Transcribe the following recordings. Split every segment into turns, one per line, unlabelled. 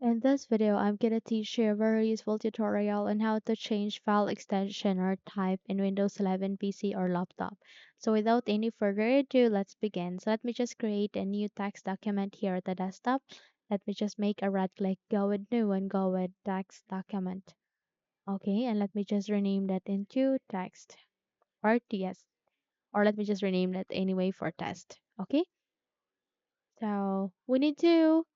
In this video, I'm gonna teach you a very useful tutorial on how to change file extension or type in Windows 11 PC or laptop. So without any further ado, let's begin. So let me just create a new text document here at the desktop. Let me just make a right click, go with new and go with text document. Okay, and let me just rename that into text or TS, or let me just rename that anyway for test. Okay, so we need to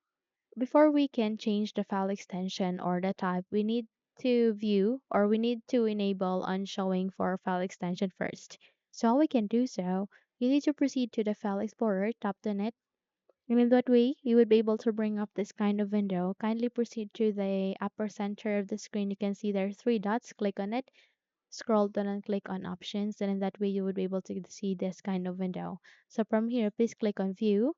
before we can change the file extension or the type, we need to view or we need to enable on showing for file extension first. So how we can do so, you need to proceed to the File Explorer, tap on it, and in that way, you would be able to bring up this kind of window. Kindly proceed to the upper center of the screen. You can see there are three dots. Click on it, scroll down and click on Options, and in that way, you would be able to see this kind of window. So from here, please click on View.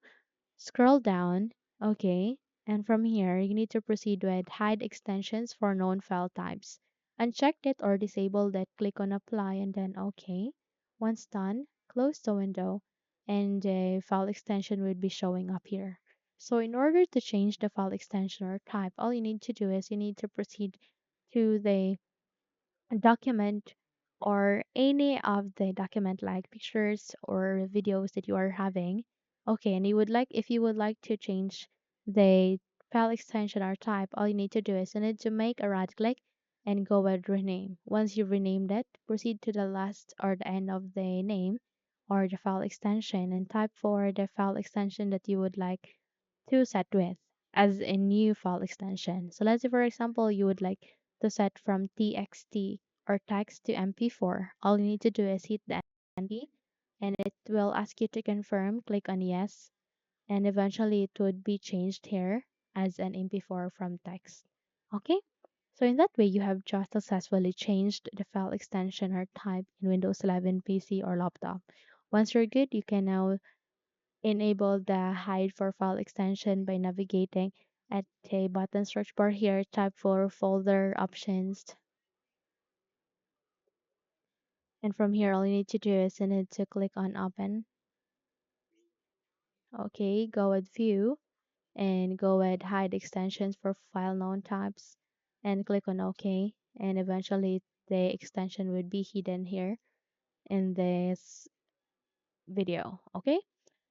Scroll down, okay, and from here you need to proceed with hide extensions for known file types. Uncheck it or disable that, click on apply and then okay. Once done, close the window and the file extension will be showing up here. So in order to change the file extension or type, all you need to do is you need to proceed to the document or any of the document like pictures or videos that you are having. Okay, and you would like if you would like to change the file extension or type, all you need to do is you need to make a right click and go with rename. Once you renamed it, proceed to the last or the end of the name or the file extension and type for the file extension that you would like to set with as a new file extension. So let's say for example you would like to set from txt or text to MP4. All you need to do is hit the Enter key and it will ask you to confirm. Click on yes, and eventually it would be changed here as an MP4 from text. Okay, so in that way you have just successfully changed the file extension or type in Windows 11 PC or laptop. Once you're good, you can now enable the hide for file extension by navigating at the button search bar here, type for folder options, and from here all you need to do is you need to click on open. Okay, go with view and go with hide extensions for file known types and click on OK, and eventually the extension would be hidden here in this video. Okay,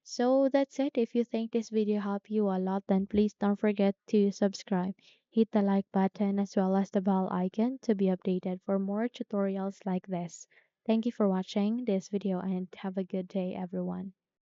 so that's it. If you think this video helped you a lot, then please don't forget to subscribe, hit the like button as well as the bell icon to be updated for more tutorials like this. Thank you for watching this video and have a good day everyone.